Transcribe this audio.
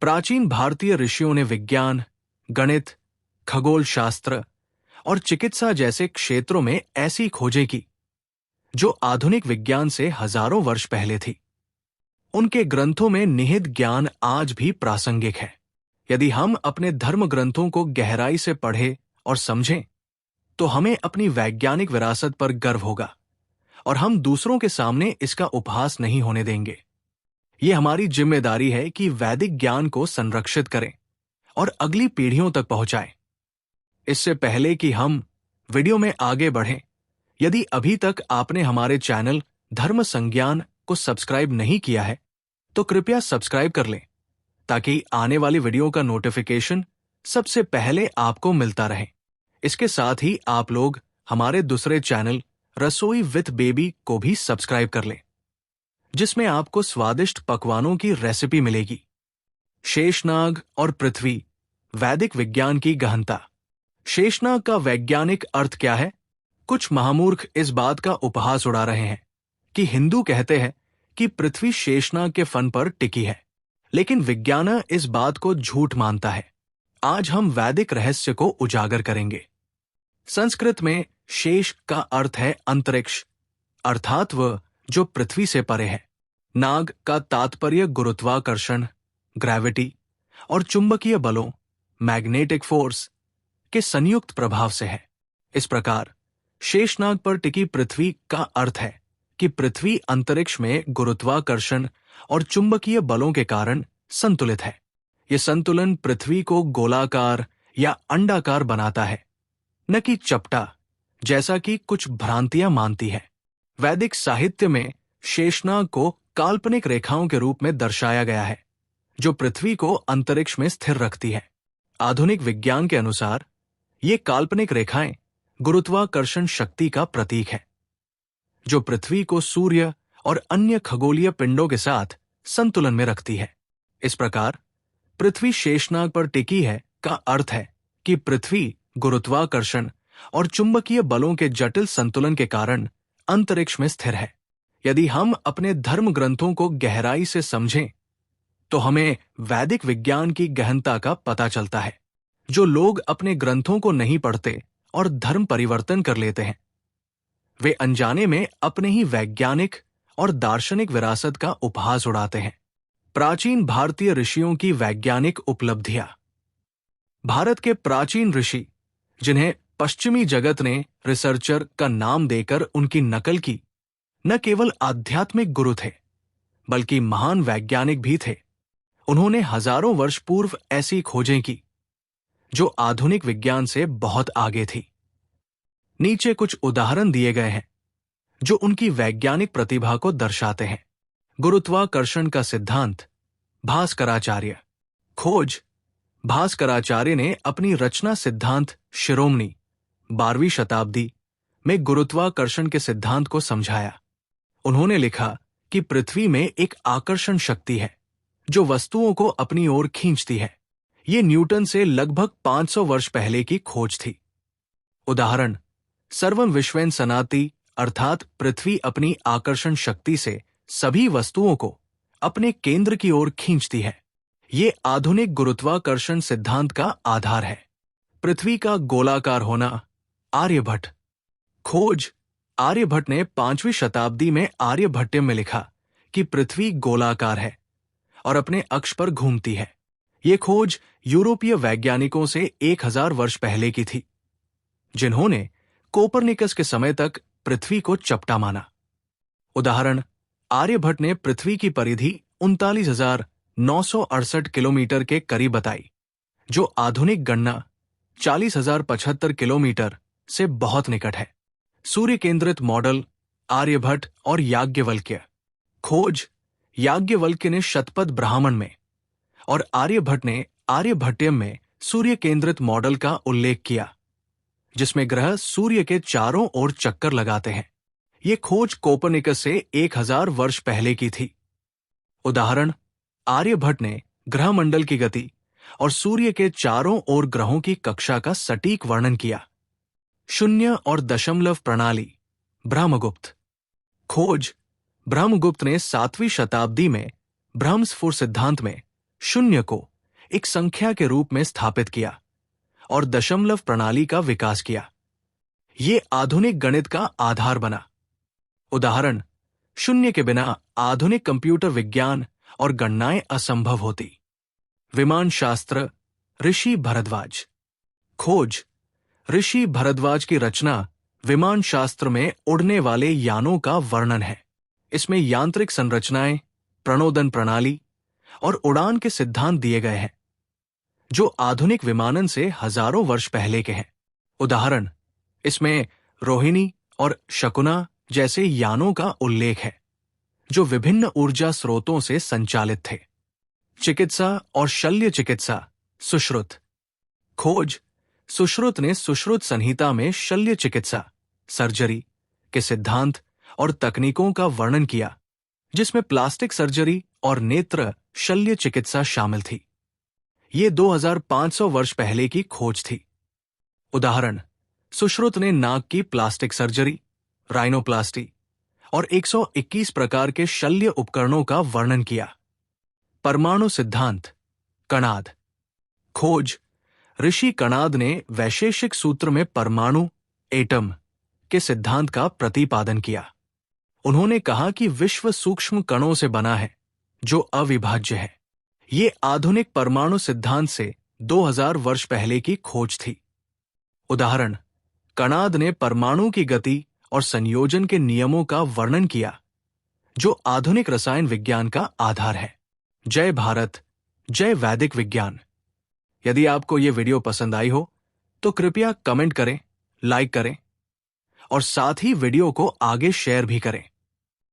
प्राचीन भारतीय ऋषियों ने विज्ञान, गणित, खगोल शास्त्र और चिकित्सा जैसे क्षेत्रों में ऐसी खोजें की जो आधुनिक विज्ञान से हजारों वर्ष पहले थी। उनके ग्रंथों में निहित ज्ञान आज भी प्रासंगिक है। यदि हम अपने धर्म ग्रंथों को गहराई से पढ़ें और समझें, तो हमें अपनी वैज्ञानिक विरासत पर गर्व होगा और हम दूसरों के सामने इसका उपहास नहीं होने देंगे। ये हमारी जिम्मेदारी है कि वैदिक ज्ञान को संरक्षित करें और अगली पीढ़ियों तक पहुंचाएं। इससे पहले कि हम वीडियो में आगे बढ़ें, यदि अभी तक आपने हमारे चैनल धर्म संज्ञान को सब्सक्राइब नहीं किया है, तो कृपया सब्सक्राइब कर लें ताकि आने वाली वीडियो का नोटिफिकेशन सबसे पहले आपको मिलता रहे। इसके साथ ही आप लोग हमारे दूसरे चैनल रसोई विथ बेबी को भी सब्सक्राइब कर लें, जिसमें आपको स्वादिष्ट पकवानों की रेसिपी मिलेगी। शेषनाग और पृथ्वी, वैदिक विज्ञान की गहनता। शेषनाग का वैज्ञानिक अर्थ क्या है? कुछ महामूर्ख इस बात का उपहास उड़ा रहे हैं कि हिंदू कहते हैं कि पृथ्वी शेषनाग के फन पर टिकी है, लेकिन विज्ञान इस बात को झूठ मानता है। आज हम वैदिक रहस्य को उजागर करेंगे। संस्कृत में शेष का अर्थ है अंतरिक्ष, अर्थात वह जो पृथ्वी से परे है। नाग का तात्पर्य गुरुत्वाकर्षण, ग्रेविटी और चुंबकीय बलों, मैग्नेटिक फोर्स के संयुक्त प्रभाव से है। इस प्रकार शेषनाग पर टिकी पृथ्वी का अर्थ है कि पृथ्वी अंतरिक्ष में गुरुत्वाकर्षण और चुंबकीय बलों के कारण संतुलित है। यह संतुलन पृथ्वी को गोलाकार या अंडाकार बनाता है, न कि चपटा, जैसा कि कुछ भ्रांतियां मानती है। वैदिक साहित्य में शेषनाग को काल्पनिक रेखाओं के रूप में दर्शाया गया है, जो पृथ्वी को अंतरिक्ष में स्थिर रखती है। आधुनिक विज्ञान के अनुसार ये काल्पनिक रेखाएं गुरुत्वाकर्षण शक्ति का प्रतीक है, जो पृथ्वी को सूर्य और अन्य खगोलीय पिंडों के साथ संतुलन में रखती है। इस प्रकार पृथ्वी शेषनाग पर टिकी है का अर्थ है कि पृथ्वी गुरुत्वाकर्षण और चुंबकीय बलों के जटिल संतुलन के कारण अंतरिक्ष में स्थिर है। यदि हम अपने धर्म ग्रंथों को गहराई से समझें, तो हमें वैदिक विज्ञान की गहनता का पता चलता है। जो लोग अपने ग्रंथों को नहीं पढ़ते और धर्म परिवर्तन कर लेते हैं, वे अनजाने में अपने ही वैज्ञानिक और दार्शनिक विरासत का उपहास उड़ाते हैं। प्राचीन भारतीय ऋषियों की वैज्ञानिक उपलब्धियां। भारत के प्राचीन ऋषि, जिन्हें पश्चिमी जगत ने रिसर्चर का नाम देकर उनकी नकल की, न केवल आध्यात्मिक गुरु थे, बल्कि महान वैज्ञानिक भी थे। उन्होंने हजारों वर्ष पूर्व ऐसी खोजें की जो आधुनिक विज्ञान से बहुत आगे थी। नीचे कुछ उदाहरण दिए गए हैं जो उनकी वैज्ञानिक प्रतिभा को दर्शाते हैं। गुरुत्वाकर्षण का सिद्धांत, भास्कराचार्य। खोज। भास्कराचार्य ने अपनी रचना सिद्धांत शिरोमणि 12वीं शताब्दी में गुरुत्वाकर्षण के सिद्धांत को समझाया। उन्होंने लिखा कि पृथ्वी में एक आकर्षण शक्ति है जो वस्तुओं को अपनी ओर खींचती है। ये न्यूटन से लगभग 500 वर्ष पहले की खोज थी। उदाहरण, सर्वम विश्वेन सनाति, अर्थात पृथ्वी अपनी आकर्षण शक्ति से सभी वस्तुओं को अपने केंद्र की ओर खींचती है। ये आधुनिक गुरुत्वाकर्षण सिद्धांत का आधार है। पृथ्वी का गोलाकार होना। आर्यभट्ट। खोज। आर्यभट्ट ने 5वीं शताब्दी में आर्यभट्ट्यम में लिखा कि पृथ्वी गोलाकार है और अपने अक्ष पर घूमती है। ये खोज यूरोपीय वैज्ञानिकों से 1000 वर्ष पहले की थी, जिन्होंने कोपरनिकस के समय तक पृथ्वी को चपटा माना। उदाहरण, आर्यभट्ट ने पृथ्वी की परिधि 39,968 किलोमीटर के करीब बताई, जो आधुनिक गणना 40,075 किलोमीटर से बहुत निकट है। सूर्य केंद्रित मॉडल। आर्यभट्ट और याज्ञवल्क्य। खोज। याज्ञवल्क्य ने शतपथ ब्राह्मण में और आर्यभट्ट ने आर्यभट्ट्यम में सूर्य केंद्रित मॉडल का उल्लेख किया, जिसमें ग्रह सूर्य के चारों ओर चक्कर लगाते हैं। ये खोज कोपरनिकस से 1000 वर्ष पहले की थी। उदाहरण, आर्यभट्ट ने ग्रहमंडल की गति और सूर्य के चारों ओर ग्रहों की कक्षा का सटीक वर्णन किया। शून्य और दशमलव प्रणाली। ब्रह्मगुप्त। खोज। ब्रह्मगुप्त ने 7वीं शताब्दी में ब्रह्मस्फुर सिद्धांत में शून्य को एक संख्या के रूप में स्थापित किया और दशमलव प्रणाली का विकास किया। ये आधुनिक गणित का आधार बना। उदाहरण, शून्य के बिना आधुनिक कंप्यूटर विज्ञान और गणनाएं असंभव होती। विमान शास्त्र, ऋषि भरद्वाज। खोज, ऋषि भरद्वाज की रचना विमान शास्त्र में उड़ने वाले यानों का वर्णन है। इसमें यांत्रिक संरचनाएं, प्रणोदन प्रणाली और उड़ान के सिद्धांत दिए गए हैं, जो आधुनिक विमानन से हजारों वर्ष पहले के हैं। उदाहरण, इसमें रोहिणी और शकुना जैसे यानों का उल्लेख है, जो विभिन्न ऊर्जा स्रोतों से संचालित थे। चिकित्सा और शल्य चिकित्सा, सुश्रुत। खोज, सुश्रुत ने सुश्रुत संहिता में शल्य चिकित्सा, सर्जरी के सिद्धांत और तकनीकों का वर्णन किया, जिसमें प्लास्टिक सर्जरी और नेत्र शल्य चिकित्सा शामिल थी। ये 2500 वर्ष पहले की खोज थी। उदाहरण, सुश्रुत ने नाक की प्लास्टिक सर्जरी, राइनोप्लास्टी और 121 प्रकार के शल्य उपकरणों का वर्णन किया। परमाणु सिद्धांत, कणाद। खोज, ऋषि कणाद ने वैशेषिक सूत्र में परमाणु, एटम के सिद्धांत का प्रतिपादन किया। उन्होंने कहा कि विश्व सूक्ष्म कणों से बना है, जो अविभाज्य है। ये आधुनिक परमाणु सिद्धांत से 2000 वर्ष पहले की खोज थी। उदाहरण, कणाद ने परमाणु की गति और संयोजन के नियमों का वर्णन किया, जो आधुनिक रसायन विज्ञान का आधार है। जय भारत, जय वैदिक विज्ञान। यदि आपको ये वीडियो पसंद आई हो तो कृपया कमेंट करें, लाइक करें और साथ ही वीडियो को आगे शेयर भी करें।